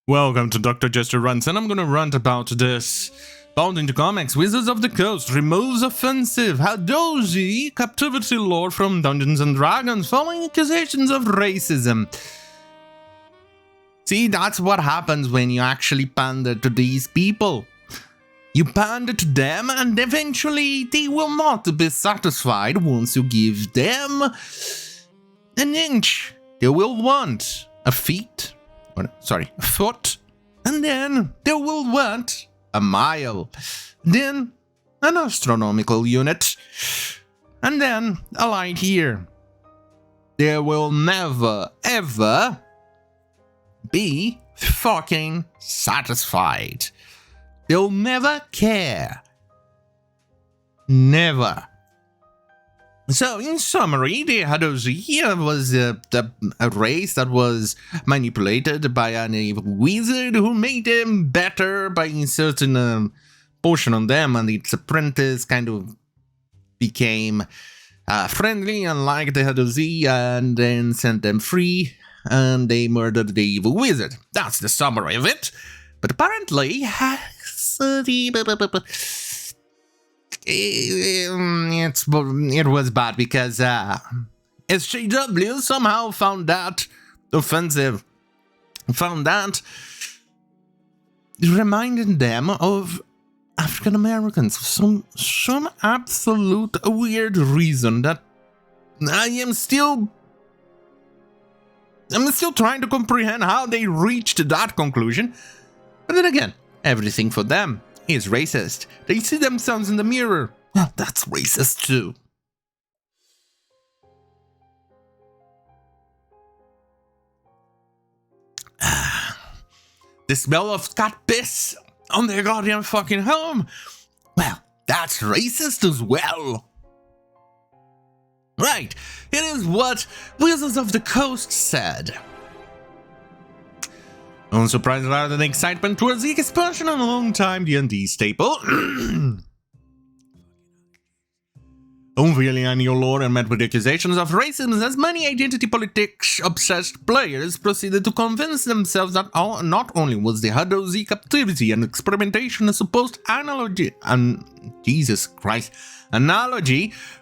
Welcome to Dr. Jester Rants, and I'm gonna rant about this. Bound into comics, Wizards of the Coast removes offensive Hadozee captivity lord from Dungeons and Dragons following accusations of racism. See, that's what happens when you actually pander to these people. You pander to them, and eventually they will not be satisfied once you give them an inch. They will want a foot, and then they will want a mile, then an astronomical unit, and then a light year. They will never, ever be fucking satisfied. They'll never care. Never. So, in summary, the Hadozee was a race that was manipulated by a wizard who made them better by inserting a potion on them, and its apprentice kind of became friendly and liked the Hadozee, and then sent them free, and they murdered the evil wizard. That's the summary of it. But apparently, it was bad because SJWs somehow found that offensive. Found that reminded them of African Americans for some absolute weird reason that I'm still trying to comprehend how they reached that conclusion. But then again, everything for them is racist. They see themselves in the mirror. Well, that's racist too. The smell of cat piss on their goddamn fucking home. Well, that's racist as well. Right, it is what Wizards of the Coast said. Unsurprised rather than excitement towards the expansion on a long-time D&D staple. Unveiling a new lore and met with accusations of racism as many identity politics-obsessed players proceeded to convince themselves that not only was the Hadozee captivity and experimentation a supposed analogy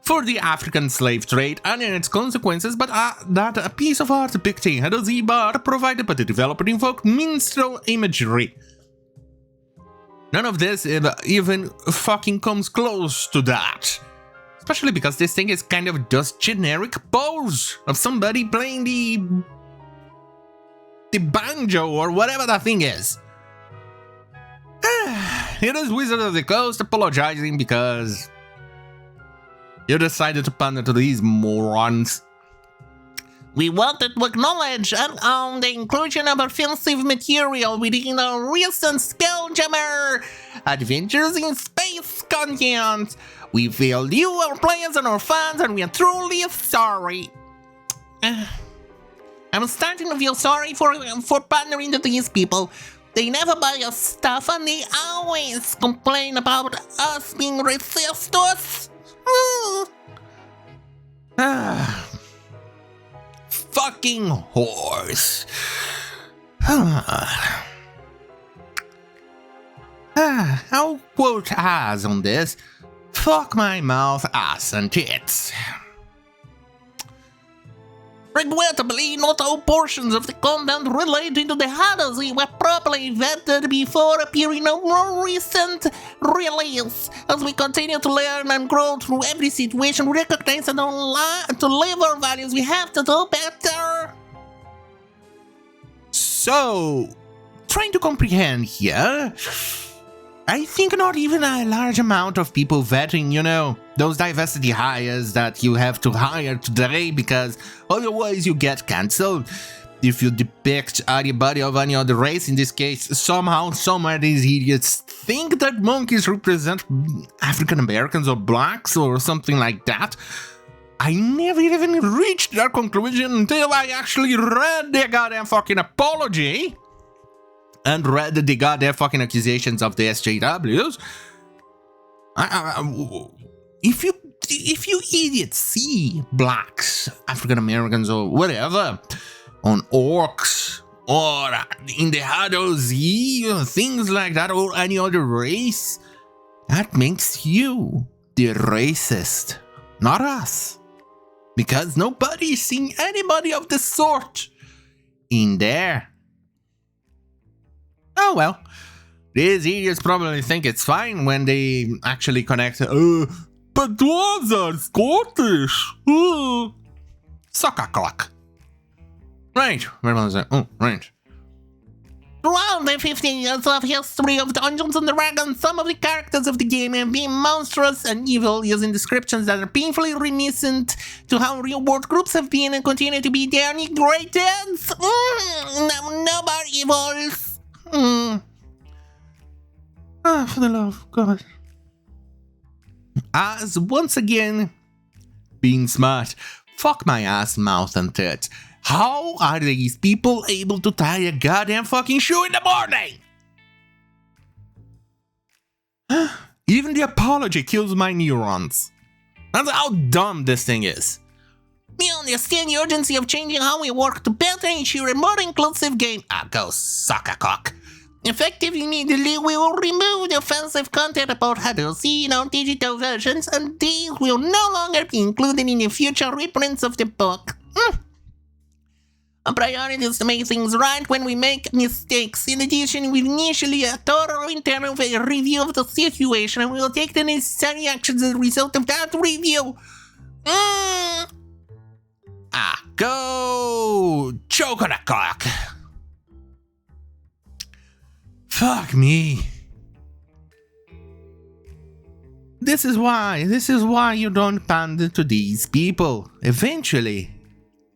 for the African slave trade and in its consequences, but that a piece of art depicting Hadozee bar provided by the developer invoked minstrel imagery. None of this even fucking comes close to that. Especially because this thing is kind of just generic pose of somebody playing the banjo or whatever that thing is. It is Wizard of the Coast apologizing because you decided to pander to these morons. We wanted to acknowledge the inclusion of offensive material within the recent Spelljammer Adventures in Space content. We failed you, our players, and our fans, and we are truly sorry. I'm starting to feel sorry for pandering to these people. They never buy us stuff, and they always complain about us being racist to us. Fucking horse. I'll quote Az on this. Fuck my mouth, ass, and tits. Regrettably, not all portions of the content relating to the Hadozee were properly vetted before appearing in a more recent release. As we continue to learn and grow through every situation, we recognize that to live our values, we have to do better. So, trying to comprehend here, I think not even a large amount of people vetting, those diversity hires that you have to hire today because otherwise you get cancelled. If you depict anybody of any other race, in this case, somehow, somewhere these idiots think that monkeys represent African Americans or blacks or something like that. I never even reached that conclusion until I actually read their goddamn fucking apology. And read the goddamn fucking accusations of the SJWs. If you idiots see blacks, African Americans, or whatever on orcs or in the Hadozee, things like that, or any other race, that makes you the racist, not us. Because nobody's seen anybody of the sort in there. Oh well, these idiots probably think it's fine when they actually connect. But those are Scottish. Suck a cock. Right, where was it? Oh, right. Throughout the 50 years of history of Dungeons and Dragons, some of the characters of the game have been monstrous and evil, using descriptions that are painfully reminiscent to how real-world groups have been and continue to be denigrated. No more evils. For the love of God. As once again, being smart, fuck my ass, mouth, and tits. How are these people able to tie a goddamn fucking shoe in the morning? Even the apology kills my neurons. That's how dumb this thing is. We understand the urgency of changing how we work to better ensure a more inclusive game. Go suck a cock. Effective immediately, we will remove the offensive content about Hadozee in our digital versions, and these will no longer be included in the future reprints of the book. Our priority is to make things right when we make mistakes. In addition, we initially a thorough internal review of the situation, and we will take the necessary actions as a result of that review. Go choke on a cock. Fuck me. This is why you don't pander to these people. Eventually,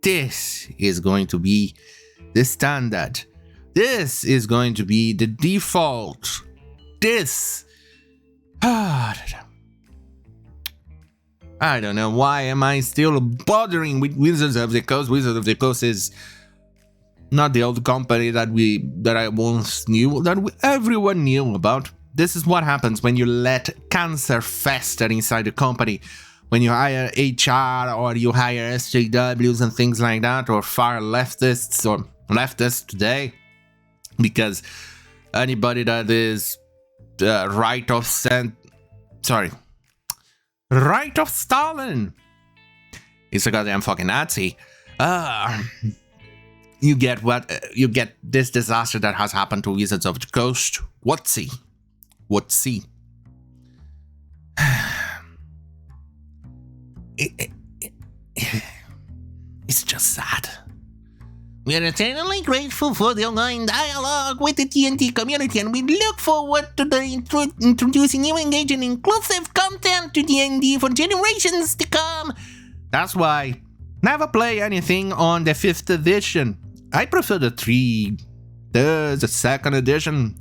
this is going to be the standard. This is going to be the default. This. I don't know, why am I still bothering with Wizards of the Coast? Wizards of the Coast is not the old company that I once knew, that everyone knew about. This is what happens when you let cancer fester inside the company. When you hire HR or you hire SJWs and things like that, or far leftists or leftists today. Because anybody that is right of Stalin is a goddamn fucking Nazi. You get this disaster that has happened to Wizards of the Coast. WOTC. It's just sad. We are eternally grateful for the ongoing dialogue with the TNT community, and we look forward to introducing new, engaging, inclusive content to D&D for generations to come. That's why never play anything on the 5th edition. I prefer the 2nd edition.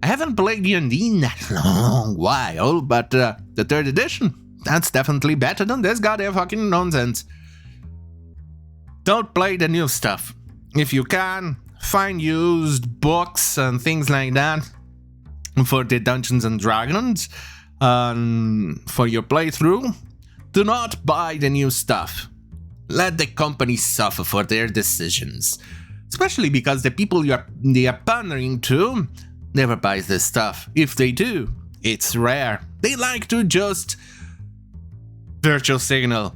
I haven't played D&D in that long while, but the 3rd edition, that's definitely better than this goddamn fucking nonsense. Don't play the new stuff. If you can, find used books and things like that for the Dungeons and Dragons for your playthrough. Do not buy the new stuff. Let the company suffer for their decisions. Especially because the people they are pandering to never buys this stuff. If they do, it's rare. They like to just virtual signal.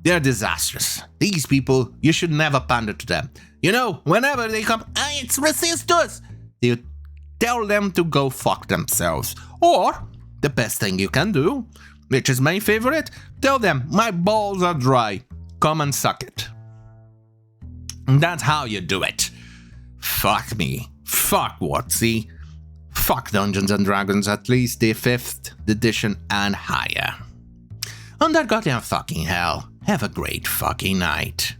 They're disastrous. These people, you should never pander to them. You know, whenever they come, it's resistors, you tell them to go fuck themselves. Or, the best thing you can do, which is my favorite, tell them, my balls are dry. Come and suck it. And that's how you do it. Fuck me. Fuck WOTC. Fuck Dungeons and Dragons, at least the 5th edition and higher. On that goddamn fucking hell, have a great fucking night.